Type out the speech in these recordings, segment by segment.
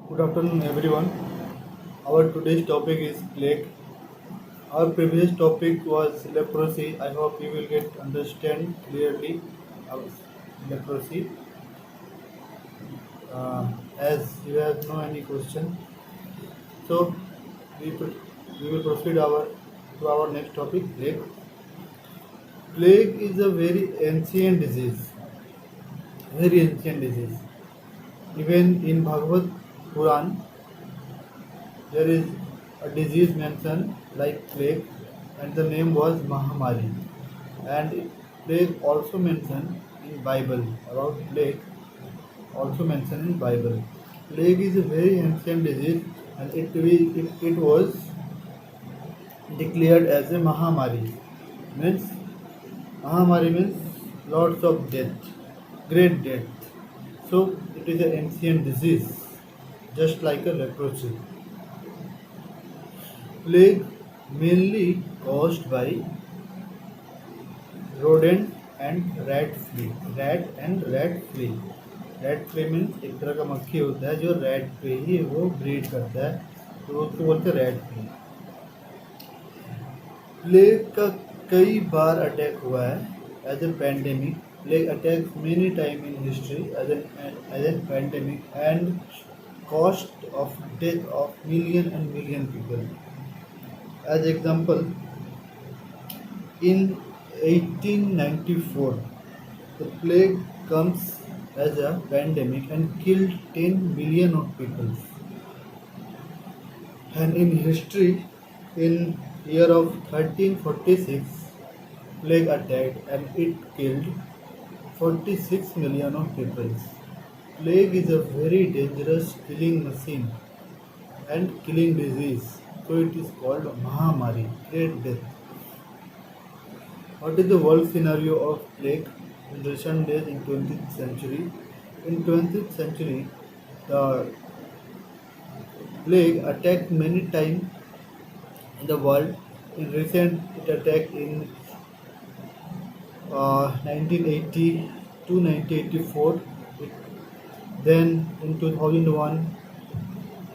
Good afternoon, everyone. Our today's topic is plague. Our previous topic was leprosy. I hope you will get understand clearly of leprosy. As you have no any question, so we pro- we will proceed our next topic, plague. Plague is a very ancient disease. Very ancient disease. Even in Bhagavad Puran, there is a disease mentioned like plague, and the name was Mahamari. And plague also mentioned in Bible about plague also mentioned in Bible. Plague is a very ancient disease, and it was declared as a Mahamari. Means Mahamari means lots of death, great death. So it is an ancient disease, just like a leprosy. Plague mainly caused by rodent and rat flea. rat flea means एक तरह का मक्खी होता है जो rat पे ही वो breed करता है, तो उसको बोलते हैं रैट फ्ली. प्लेग का कई बार अटैक हुआ है as a pandemic. Plague attack many time in history as a pandemic and cost of death of million people. As example, in 1894, the plague comes as a pandemic and killed 10 million of people. And in history, in year of 1346, plague attacked and it killed 46 million of people. Plague is a very dangerous killing machine and killing disease, so it is called Mahamari, great death. What is the world scenario of plague in recent days in 20th century? In 20th century, the plague attacked many times in the world. In recent, it attacked in 1980 to 1984. Then in 2001,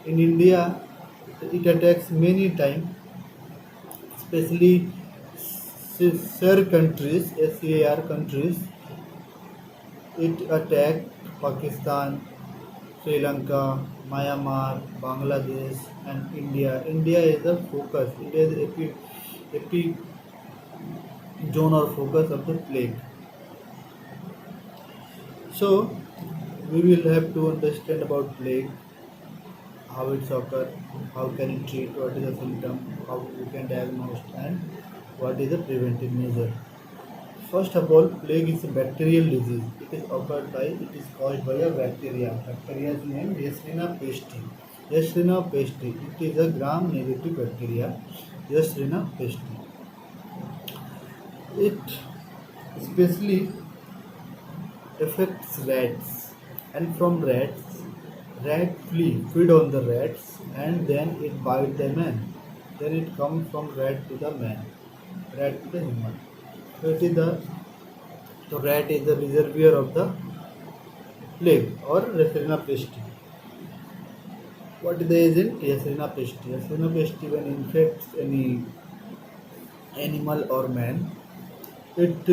in India, it attacks many times, especially SAR countries, SAR countries. It attacked Pakistan, Sri Lanka, Myanmar, Bangladesh, and India. India is the focus. India is the epi zone or focus of the plague. So we will have to understand about plague, how it's occur, how can it treat, what is the symptom, how we can diagnose, and what is the preventive measure. First of all, plague is a bacterial disease. It is caused by a bacteria. Bacteria's name Yersinia pestis. Yersinia pestis. It is a gram-negative bacteria. Yersinia pestis. It especially affects rats, and from rats, rat feed on the rats, and then it bite the man. Then it comes from rat to the man, rat to the human. So it is the rat is the reservoir of the plague or Yersinia pestis. What is the agent? Yersinia pestis. Yersinia pestis when infects any animal or man, it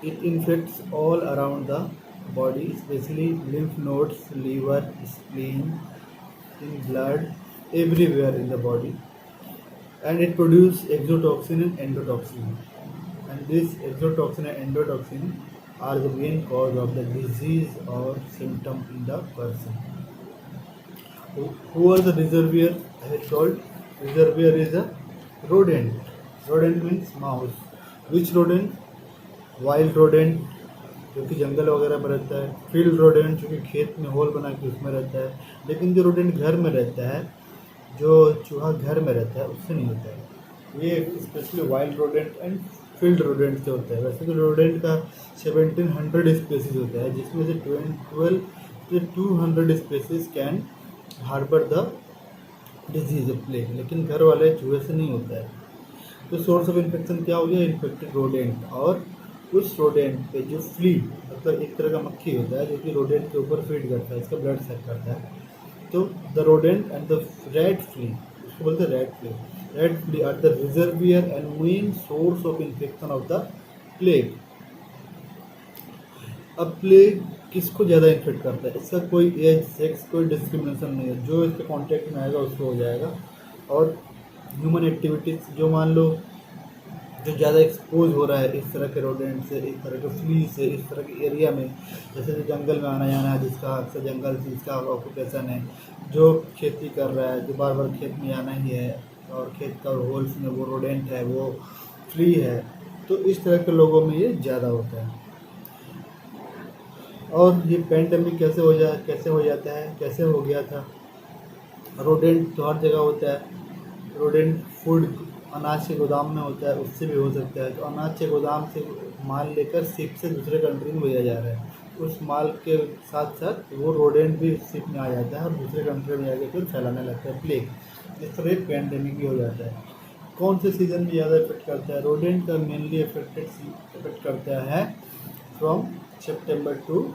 it infects all around the body, especially lymph nodes, liver, spleen, in blood, everywhere in the body, and it produces exotoxin and endotoxin. And this exotoxin and endotoxin are the main cause of the disease or symptom in the person. Who are the reservoir? I had told reservoir is a rodent. Rodent means mouse. Which rodent? Wild rodent जो कि जंगल वगैरह में रहता है, field rodent जो कि खेत में होल बना के उसमें रहता है, लेकिन जो रोडेंट घर में रहता है, जो चूहा घर में रहता है, उससे नहीं होता है. ये specially wild rodent and field rodent से होता है. वैसे तो रोडेंट का 1700 स्पेसीज होता है, जिसमें से 12 से 200 species can harbour the disease of plague, लेकिन घर वाले चूहे से नहीं होता है. तो सोर्स ऑफ इन्फेक्शन क्या हो गया? इन्फेक्टेड रोडेंट और उस रोडेंट पे जो फ्ली मतलब एक तरह का मक्खी होता है जो कि रोडेंट के ऊपर फीड करता है, इसका ब्लड सक करता है। तो the rodent and the rat flea, उसको बोलते हैं rat flea. Rat flea are the reservoir and main source of infection of the plague. अब प्लेग किसको ज़्यादा इन्फेक्ट करता है? इसका कोई एज सेक्स कोई डिस्क्रिमिनेशन नहीं है, जो इसके कांटेक्ट में आएगा उसको हो जाएगा। और ह्यूमन एक्टिविटीज़ जो मान लो जो ज़्यादा एक्सपोज हो रहा है इस तरह के रोडेंट से, इस तरह के फ्ली से, इस तरह के एरिया में, जैसे जो जंगल में आना जाना है जिसका अक्सर जंगल से जिसका ऑक्यूपेशन है, जो खेती कर रहा है, जो बार बार खेत में आना ही है और खेत का होल्स में वो रोडेंट है, वो फ्ली है, तो इस तरह के लोगों में ये ज़्यादा होता है। और ये पेंडेमिक कैसे हो जाता है, कैसे हो गया था? रोडेंट तो हर जगह होता है। रोडेंट फूड अनाज के गोदाम में होता है, उससे भी हो सकता है। तो अनाज के गोदाम से माल लेकर शिप से दूसरे कंट्री में भेजा जा रहा है, उस माल के साथ साथ वो रोडेंट भी शिप में आ जाता है और दूसरे कंट्री में जाकर फिर फैलाने लगता है प्लेग। इस तरह पेंडेमिक भी हो जाता है। कौन से सीज़न में ज़्यादा इफेक्ट करता है? रोडेंट का मेनली इफेक्ट करता है फ्रॉम सितंबर टू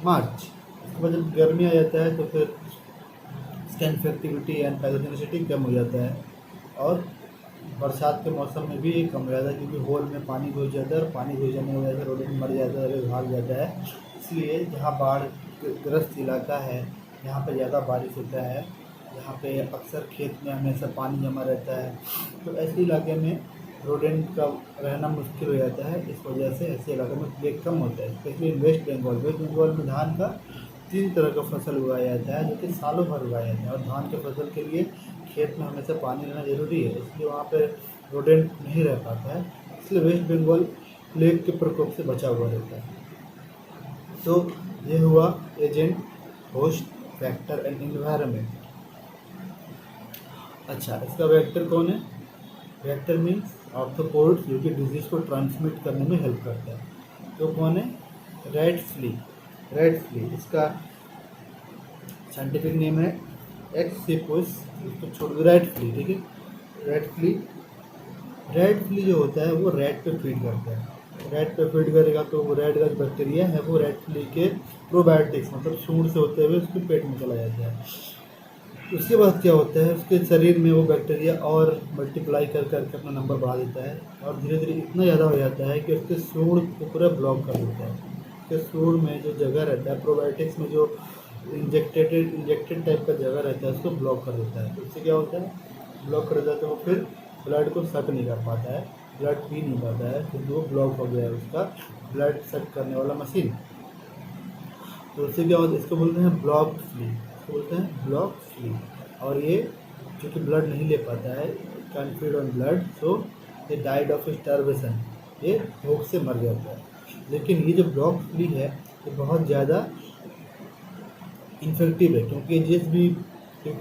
मार्च। उसके बाद जब गर्मी आ जाता है तो फिर इसका इन्फेक्टिविटी एंड पैथोजेनिसिटी कम हो जाता है। और बरसात के मौसम में भी कम हो जाता है क्योंकि होल में पानी घुस जाता है और पानी घुस जाने की वजह से रोडेंट मर जाता है, भाग जाता है। इसलिए जहाँ बाढ़ ग्रस्त इलाका है, जहाँ पे ज़्यादा बारिश होता है, जहाँ पे अक्सर खेत में हमेशा पानी जमा रहता है, तो ऐसे इलाके में रोडेंट का रहना मुश्किल हो जाता है। इस वजह से ऐसे इलाके में प्लेग कम होता है। स्पेशली इन वेस्ट बंगाल में धान का 3 तरह का फसल उगाया जाता है जो कि सालों भर उगाया जाता है। और धान के फसल के लिए खेत में हमेशा पानी रहना ज़रूरी है, इसलिए वहाँ पे रोडेंट नहीं रह पाता है। इसलिए वेस्ट बंगाल प्लेग के प्रकोप से बचा हुआ रहता है। तो ये हुआ agent, host, factor and environment. अच्छा, इसका वेक्टर कौन है? वेक्टर मीन्स आर्थ्रोपोड्स जो कि डिजीज को ट्रांसमिट करने में हेल्प करता है। तो कौन है? Rat flea. रेड फ्ली, इसका साइंटिफिक नेम है एक्सिपुस, इसको छोड़ दो, रेड फ्ली, ठीक है। रेड फ्ली जो होता है वो रेड पे फीड करता है। रेड पे फीड करेगा तो वो रेड का जो बैक्टीरिया है वो रेड फ्ली के प्रोबायोटिक्स मतलब सूंड से होते हुए उसके पेट में चला जाता है। उसके बाद क्या होता है, उसके शरीर में वो बैक्टीरिया और मल्टीप्लाई कर करके अपना नंबर बढ़ा देता है और धीरे धीरे इतना ज़्यादा हो जाता है कि उसके सूंड को पूरा ब्लॉक कर देता है। उसके सूंड में जो जगह रहता है, प्रोबायोटिक्स में जो इंजेक्टेड टाइप का जगह रहता है, उसको ब्लॉक कर देता है। तो उससे क्या होता है, ब्लॉक कर देता है तो वो फिर ब्लड को सक नहीं कर पाता है, ब्लड पी नहीं पाता है, क्योंकि वो ब्लॉक हो गया है उसका ब्लड सक करने वाला मशीन। तो उससे क्या होता है, इसको बोलते हैं ब्लॉक फ्ली, बोलते हैं ब्लॉक फ्ली। और ये क्योंकि ब्लड नहीं ले पाता है, कैन फीड ऑन ब्लड, सो ये डाइड ऑफ स्टार्वेशन, ये भूख से मर जाता है। लेकिन ये जो ब्लॉक फ्ली है ये बहुत ज़्यादा इन्फेक्टिव है क्योंकि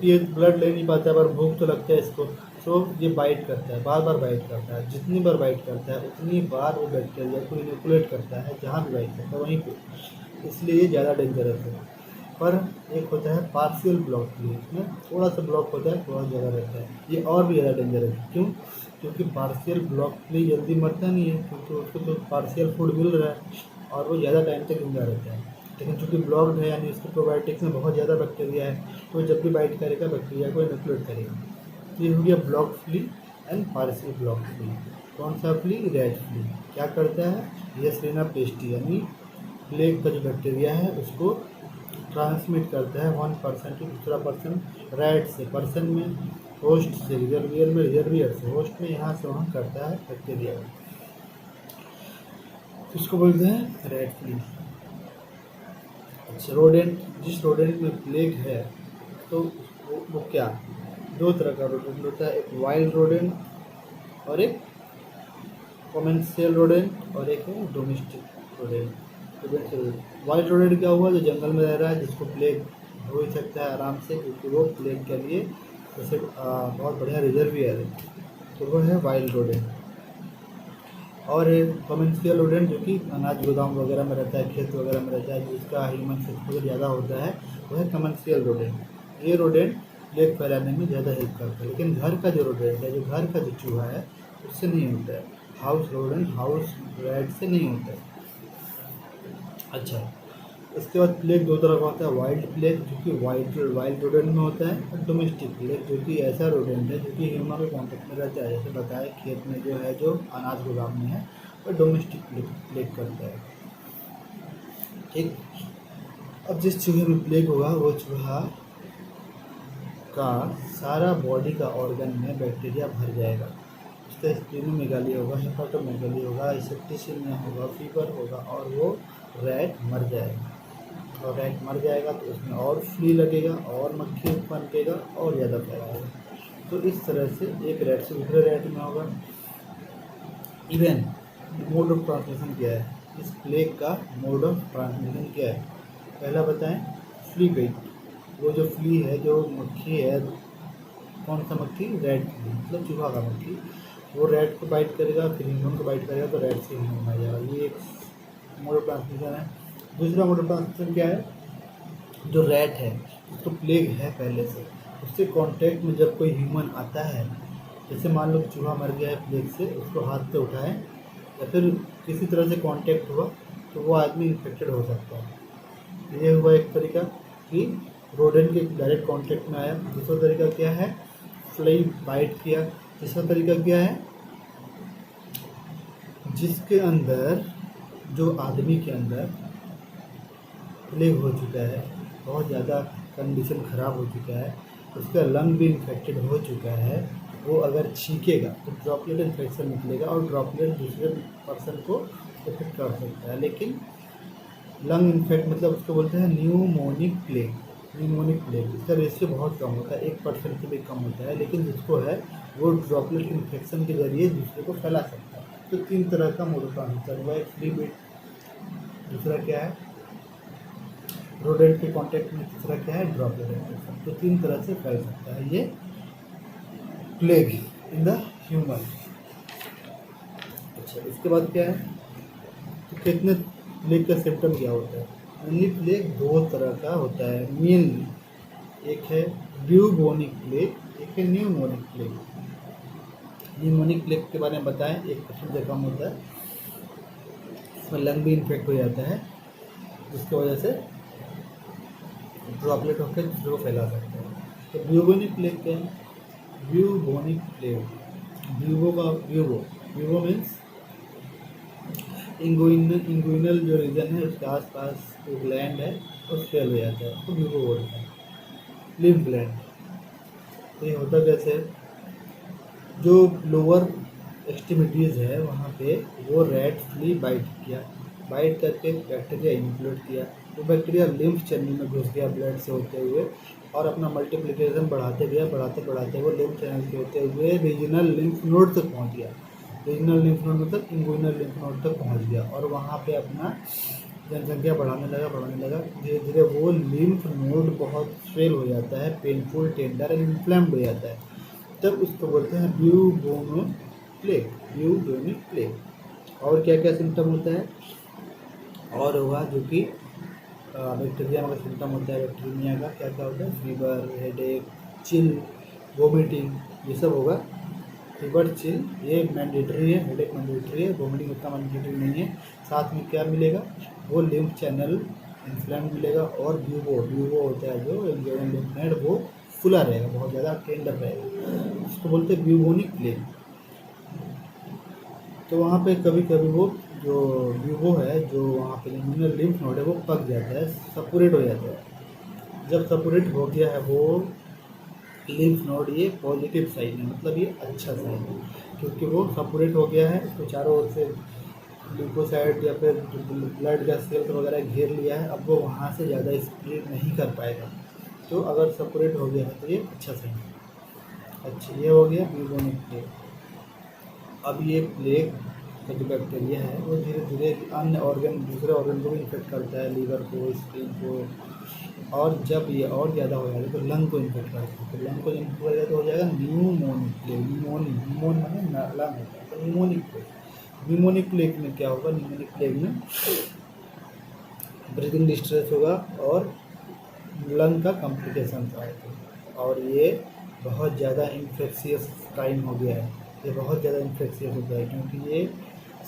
ये ब्लड ले नहीं पाता है पर भूख तो लगता है इसको, सो ये बाइट करता है, बार बार बाइट करता है। जितनी बार बाइट करता है उतनी बार वो बैक्टीरिया को इनोकुलेट करता है, जहाँ भी बाइट करता है वहीं पे, इसलिए ये ज़्यादा डेंजरस है। पर एक होता है पार्शियल ब्लॉक फ्ली, इसमें थोड़ा सा ब्लॉक होता है, थोड़ा जगह रहता है, ये और भी ज़्यादा डेंजरस है। क्यों? क्योंकि पार्शियल ब्लॉक फ्ली जल्दी मरता नहीं है क्योंकि उसको तो पार्शियल फूड मिल रहा है और वो ज़्यादा टाइम तक जिंदा रहता है। लेकिन चूँकि ब्लॉक्ड है यानी उसके प्रोबायोटिक्स में बहुत ज़्यादा बैक्टीरिया है, तो जब भी बाइट करेगा बैक्टीरिया को इनोकुलेट करेगा। ये हो गया block flea and partial block flea. कौन सा फ्ली? Rat flee. क्या करता है? येस्टेरिया पेस्टी यानी प्लेग का जो बैक्टीरिया है उसको ट्रांसमिट करता है 1 पर्सन टू दूसरा पर्सन, रेड से पर्सन में, होस्ट से रिजर्वियर में, रिजर्वियर से होस्ट में, यहाँ से वहाँ करता है बैक्टीरिया। इसको बोलते हैं रेड फ्ली। अच्छा, रोडेंट, जिस रोडेंट में प्लेग है तो वो क्या, 2 तरह का रोडेंट होता है, एक वाइल्ड रोडेंट और एक कॉमर्शियल रोडेंट और एक है डोमेस्टिक रोडेंट। वाइल्ड रोडेंट क्या हुआ, जो जंगल में रह रहा है, जिसको प्लेग हो ही सकता है आराम से क्योंकि वो प्लेग के लिए जैसे बहुत बढ़िया रिजर्वियर है, तो वो है वाइल्ड रोडेंट। और कॉमर्शियल रोडेंट जो कि अनाज गोदाम वगैरह में रहता है, खेत वगैरह में रहता है, जिसका ह्यूमन एक्सपोजर ज़्यादा होता है, वो है कॉमर्शियल रोडेंट। ये रोडेंट प्लेग फैलाने में ज़्यादा हेल्प करता है। लेकिन घर का जो रोडेंट है, जो घर का जो चूहा है, उससे नहीं होता है। हाउस रोडेंट हाउस रैट से नहीं होता है। अच्छा, इसके बाद प्लेग दो तरह का होता है, वाइल्ड प्लेग जो कि वाइल्ड रोडेंट में होता है, और डोमेस्टिक प्लेग जो कि ऐसा रोडेंट है जो कि ह्यूमन के कॉन्टेक्ट में रहता है। जैसे बताया खेत में जो है जो अनाज गोदाम में है वो डोमेस्टिक प्लेग करता है। ठीक, अब जिस चूहे में प्लेग होगा वो चूहा का सारा बॉडी का ऑर्गन में बैक्टीरिया भर जाएगा। उसका स्प्लीनोमेगाली होगा, हेपाटोमेगाली होगा, सेप्टिसिमिया होगा, फीवर होगा, और वो रैट मर जाएगा। और रैट मर जाएगा तो उसमें और फ्ली लगेगा और मक्खी पनपेगा और ज़्यादा फैलाएगा। तो इस तरह से एक रैट से दूसरे रैट में होगा। इवन मोड ऑफ ट्रांसमिशन क्या है, इस प्लेग का मोड ऑफ ट्रांसमिशन क्या है, पहला बताएं, फ्ली बाइट। वो जो फ्ली है, जो मक्खी है, कौन सा मक्खी, रैट की, मतलब चूहा का मक्खी, वो रैट को बाइट करेगा, फिर ह्यूमन को बाइट करेगा तो रैट से ह्यूमन आ जाएगा। ये एक मोड ऑफ ट्रांसमिशन है। दूसरा मोड ऑफ ट्रांसमिशन क्या है, जो रैट है उसको प्लेग है पहले से, उससे कांटेक्ट में जब कोई ह्यूमन आता है, जैसे मान लो चूहा मर गया है प्लेग से, उसको हाथ से उठाएं या फिर किसी तरह से कांटेक्ट हुआ तो वो आदमी इन्फेक्टेड हो सकता है। ये हुआ एक तरीका कि रोडेंट के डायरेक्ट कांटेक्ट में आया। दूसरा तरीका क्या है, फ्लाई बाइट किया। तीसरा तरीका क्या है, जिसके अंदर, जो आदमी के अंदर प्लेग हो चुका है, बहुत ज़्यादा कंडीशन ख़राब हो चुका है, उसका लंग भी इन्फेक्टेड हो चुका है, वो अगर छींकेगा तो ड्रॉपलेट इन्फेक्शन निकलेगा और ड्रॉपलेट दूसरे पर्सन को इफेक्ट कर सकता है। लेकिन लंग इन्फेक्ट मतलब उसको बोलते हैं न्यूमोनिक प्लेग। न्यूमोनिक प्लेग इसका रेशियो बहुत कम होता है, 1% से भी कम होता है, लेकिन जिसको है वो ड्रॉपलेट इन्फेक्शन के जरिए दूसरे को फैला सकता है। तो 3 तरह का मोड ऑफ ट्रांसमिशन हुआ, एक फ्ली बाइट, दूसरा क्या है रोडेंट के कांटेक्ट में, तीसरा क्या है ड्रॉपलेट इन्फेक्शन। तो 3 तरह से फैल सकता है ये प्लेग इन द ह्यूमन। अच्छा, इसके बाद क्या है, तो कितने प्लेग का सिम्टम क्या होता है, मेनली प्लेग 2 तरह का होता है मेनली, एक है ब्यूबोनिक प्लेग, एक है न्यूमोनिक प्लेग। न्यूमोनिक प्लेग के बारे में बताएं, 1% से कम होता है, इसमें लंग भी इन्फेक्ट हो जाता है, जिसकी वजह से ड्रॉपलेट होकर दूसरे को फैला सकता है। तो ब्यूबोनिक प्लेग क्या है, bubonic plague, bubo means inguinal जो रीजन है उसके आसपास जो ग्लैंड है वो फेल हो जाता है, तो ब्यूबो बोलते हैं। लिम्फ ग्लैंड, तो ये होता कैसे है, जो लोअर एक्सट्रीमिटीज़ है वहाँ पे वो रैट फ्ली बाइट किया, बाइट करके बैक्टीरिया इन्फ्लूट किया, तो बैक्टीरिया लिम्फ चैनल में घुस गया ब्लड से होते हुए और अपना मल्टीप्लिकेशन बढ़ाते गया, बढ़ाते वो लिम्फ चैनल से होते हुए रीजनल लिम्फ नोड तक पहुँच गया। रीजनल लिम्फ नोड मतलब इंगुइनल लिम्फ नोड तक पहुँच गया और वहाँ पे अपना जनसंख्या बढ़ाने लगा। धीरे धीरे वो लिम्फ नोड बहुत स्वेल हो जाता है, पेनफुल, टेंडर एंड इन्फ्लेम्ड हो जाता है, तब उसको बोलते हैं ब्यूबोनिक प्लेग। और क्या क्या सिम्टम होता है, और होगा जो कि बैक्टीरिया का सिम्टम होता है, बैक्टीरिया का क्या क्या होता है, फीवर, हेडेक, चिल, वोमिटिंग, ये सब होगा। फीवर, चिल ये मैंडेटरी है, हेडेक मैंडेटरी है, वोमिटिंग उतना मैंडेटरी नहीं है। साथ में क्या मिलेगा, वो लिम्फ चैनल इन्फ्लेम मिलेगा, और ब्यूबो होता है जो लिम्फ नोड वो फुला रहेगा, बहुत ज़्यादा टेंडर रहेगा, उसको बोलते हैं ब्यूबोनिक प्लेग। तो वहाँ पे कभी कभी वो जो ब्यूबो है, जो वहाँ पे लिम्फ नोड है वो पक जाता है, सपोरेट हो जाता है। जब सपोरेट हो गया है वो लिम्फ नोड, ये पॉजिटिव साइन है, मतलब ये अच्छा साइन है, क्योंकि वो सपोरेट हो गया है, उसको चारों ओर से ल्यूकोसाइट या फिर ब्लड का सेल्स वगैरह घेर लिया है, अब वो वहाँ से ज़्यादा स्प्रेड नहीं कर पाएगा। तो अगर सेपरेट हो गया है तो ये अच्छा सही है। अच्छा, ये हो गया ब्यूबोनिक प्लेग। अब ये प्लेग का जो बैक्टीरिया है वो धीरे धीरे अन्य ऑर्गन, दूसरे ऑर्गन को भी इन्फेक्ट करता है, लीवर को, स्किन को, और जब ये और ज़्यादा हो जाएगा तो लंग को इन्फेक्ट करता है। तो लंग को इन्फेक्ट करेगा तो हो जाएगा न्यूमोनिक प्लेग। न्यूमोन माने लंग होता है, तो न्यूमोनिक प्लेग। न्यूमोनिक प्लेग में क्या होगा, न्यूमोनिक प्लेग में ब्रीदिंग डिस्ट्रेस होगा और लंग का कॉम्प्लिकेशन आएगा, और ये बहुत ज़्यादा इन्फेक्शियस टाइम हो गया है, ये बहुत ज़्यादा इन्फेक्शियस होता है, क्योंकि ये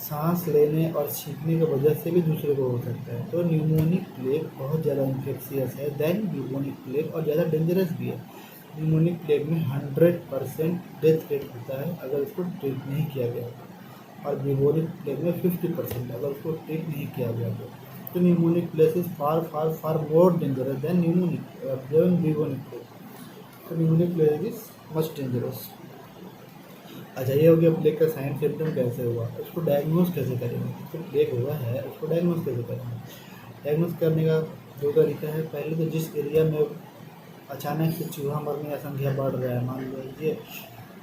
सांस लेने और छींकने की वजह से भी दूसरे को हो सकता है। तो न्यूमोनिक प्लेग बहुत ज़्यादा इन्फेक्शियस है देन न्यूमोनिक प्लेग, और ज़्यादा डेंजरस भी है। न्यूमोनिक प्लेग में 100% डेथ रेट होता है अगर इसको ट्रीट नहीं किया गया, और न्यूमोनिक प्लेग में 50% अगर उसको ट्रीट नहीं किया गया तो pneumonic plague is far far far more dangerous than pneumonic plague. तो pneumonic plague is much dangerous. अच्छा, ये हो गया प्लेग का साइन सिम्टम कैसे हुआ, उसको डायग्नोज कैसे करेंगे। तो प्लेग हुआ है उसको डायग्नोज कैसे करेंगे। डायग्नोज करने का दो तरीका है। पहले तो जिस एरिया में अचानक से चूहा मरने का संख्या बढ़ रहा है, मान लीजिए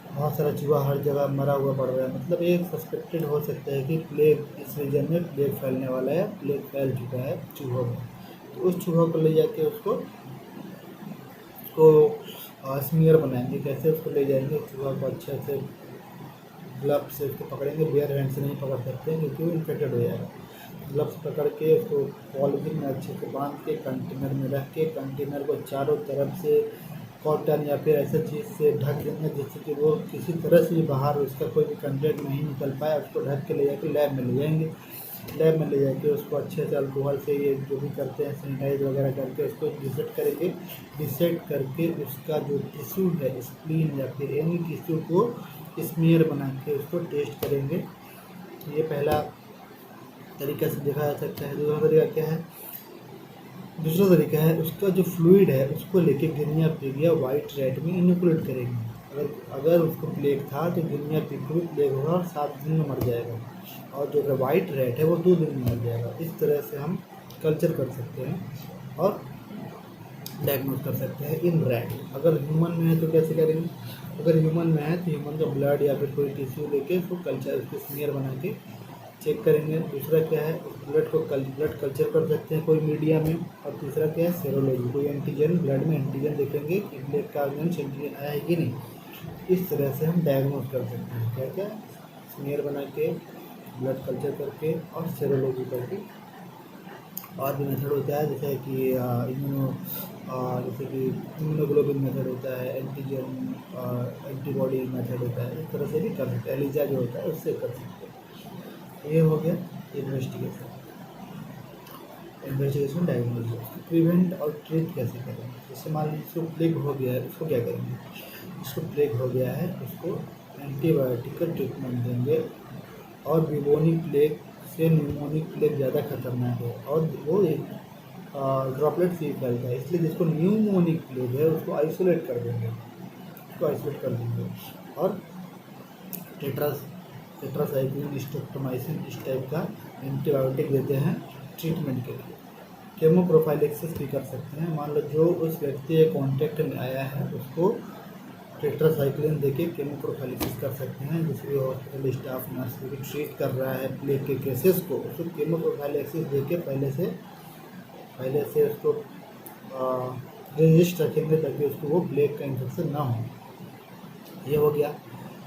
बहुत सारा चूहा हर जगह मरा हुआ पड़ रहा है, मतलब एक सस्पेक्टेड हो सकता है कि प्लेग इस रीजन में प्लेग फैलने वाला है, प्लेग फैल चुका है चूहों में। तो उस चूहों को ले जाके उसको स्मीयर बनाएंगे। कैसे उसको ले जाएंगे, चूहा को अच्छे से ग्लव्स से उसको पकड़ेंगे, बेयर हैंड से नहीं पकड़ सकते हैं क्योंकि वो इन्फेक्टेड हो जाएगा। ग्लव्स पकड़ के उसको पॉलीथीन में अच्छे से बांध के कंटेनर में रख के कंटेनर को चारों तरफ से कॉटन या फिर ऐसे चीज़ से ढक देंगे जिससे कि वो किसी तरह से बाहर उसका कोई भी कंटेंट नहीं निकल पाए। उसको ढक के ले जाके लैब में ले जाएंगे। लैब में ले जाके उसको अच्छे से अल्कोहल से ये जो भी करते हैं सैनिटाइज वगैरह करके उसको डिसेक्ट करेंगे। डिसेक्ट करके उसका जो टिश्यू है, स्प्लीन या फिर एनी टिश्यू को स्मीयर बना के उसको टेस्ट करेंगे। ये पहला तरीका से देखा जा सकता है। दूसरा तरीका क्या है, दूसरा तरीका है उसका जो फ्लूइड है उसको लेके गिनिया पिग या वाइट रैट में इनोकुलेट करेंगे। अगर उसको प्लेग था तो गिनिया पिग को भी प्लेग होगा और 7 दिन में मर जाएगा, और जो वाइट रैट है वो 2 दिन में मर जाएगा। इस तरह से हम कल्चर कर सकते हैं और डायग्नोज कर सकते हैं इन रैट। अगर ह्यूमन में है तो कैसे करेंगे, अगर ह्यूमन में है तो ह्यूमन का ब्लड या फिर कोई टिश्यू लेके उसको कल्चर, उसको स्मीयर बना के चेक करेंगे। दूसरा क्या है, ब्लड कल्चर कर सकते हैं कोई मीडिया में। और तीसरा क्या है, सेरोलॉजी, कोई एंटीजन, ब्लड में एंटीजन देखेंगे कि ब्लड का एंटीजन आया है कि नहीं। इस तरह से हम डायग्नोज कर सकते हैं। क्या क्या, स्मीयर बना के, ब्लड कल्चर करके और सेरोलॉजी करके। और भी मेथड होता है जैसे कि इम्यूनोग्लोबिन मेथड होता है, एंटीजन एंटीबॉडी मेथड होता है। इस तरह से भी कर सकते हैं, एलिजा जो होता है उससे कर सकते हैं। ये हो गया इन्वेस्टिगेशन डायग्नोसिस। प्रिवेंट और ट्रीट कैसे करें। जैसे मान लीजिए इसको प्लेग हो गया है, उसको क्या करेंगे, इसको प्लेग हो गया है उसको एंटीबायोटिक का ट्रीटमेंट देंगे। और ब्यूबोनिक प्लेग से न्यूमोनिक प्लेग ज़्यादा खतरनाक है और वो एक ड्रॉपलेट से फैलता है, इसलिए जिसको न्यूमोनिक प्लेग है उसको आइसोलेट कर देंगे, और टेट्रासाइक्लिन, स्ट्रेप्टोमाइसिन इस टाइप का एंटीबायोटिक देते हैं ट्रीटमेंट के लिए। केमोप्रोफाइलेक्सिस भी कर सकते हैं। मान लो जो उस व्यक्ति के कॉन्टैक्ट में आया है उसको टेट्रासाइक्लिन देके केमोप्रोफाइलेक्सिस कर सकते हैं। दूसरी हॉस्पिटल स्टाफ नर्स भी ट्रीट कर रहा है प्लेग के केसेस को, उसको केमोप्रोफाइलेक्सिस देके पहले से उसको रजिस्ट रखेंगे ताकि उसको वो प्लेग का इन्फेक्शन ना हो। ये हो गया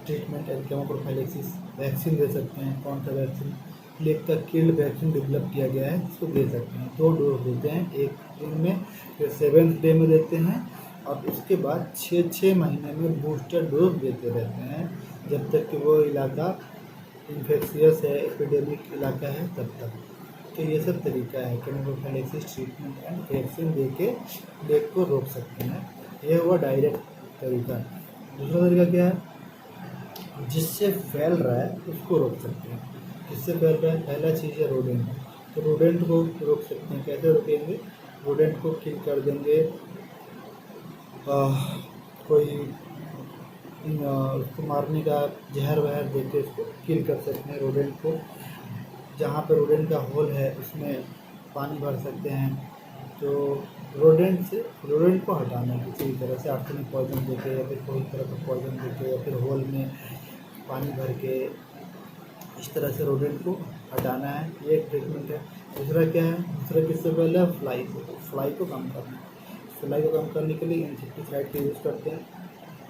ट्रीटमेंट एंड केमोप्रोफाइलेक्सिस। वैक्सीन दे सकते हैं। कौन सा वैक्सीन, प्लेग का किल्ड वैक्सीन डेवलप किया गया है, इसको दे सकते हैं। 2 डोज देते हैं, एक दिन में, फिर 7th डे में देते हैं, और उसके बाद 6 महीने में बूस्टर डोज देते रहते हैं जब तक कि वो इलाका इन्फेक्शियस है, एपिडेमिक इलाका है तब तक। तो ये सब तरीका है केमोप्रोफाइलेक्सिस ट्रीटमेंट एंड वैक्सीन दे के प्लेग को रोक सकते हैं। ये हुआ डायरेक्ट तरीका। दूसरा तरीका क्या है, जिससे फैल रहा है उसको रोक सकते हैं। जिससे फैल रहा है, पहला चीज़ है रोडेंट। तो रोडेंट को रोक सकते हैं। कैसे रोकेंगे, रोडेंट को किल कर देंगे। कोई उसको मारने का जहर वहर देके उसको किल कर सकते हैं रोडेंट को। जहाँ पर रोडेंट का होल है उसमें पानी भर सकते हैं। तो रोडेंट को हटाना है किसी भी तरह से, आर्सेनिक पॉइजन देके या फिर कोई तरह का पॉइजन देके या फिर होल में पानी भर के, इस तरह से रोडेंट को हटाना है। ये एक ट्रीटमेंट है। दूसरा क्या है, दूसरा किससे पहले है, फ्लाई को कम करना है। फ्लाई को कम करने के लिए इंसेक्टिसाइड का यूज़ करते हैं।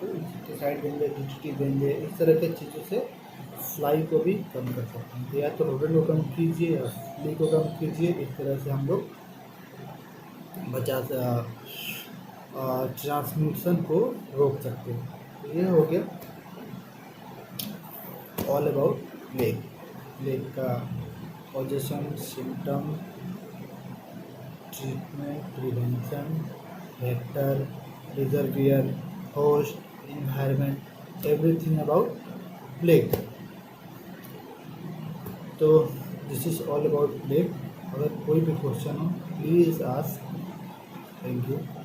तो इंसेक्टिसाइड देंगे, DDT देंगे, इस तरह के चीज़ों से फ्लाई को भी कम कर सकते हैं। तो या तो रोडेंट को कम कीजिए या फ्लाई को कम कीजिए, इस तरह से हम लोग ट्रांसमिशन को रोक सकते हैं। तो ये हो गया ऑल अबाउट प्लेग। प्लेग का causation, symptom, treatment, prevention, vector, reservoir, host, environment, everything about plague। तो this is all about plague. अगर कोई भी क्वेश्चन हो प्लीज़ आस्क। Thank you.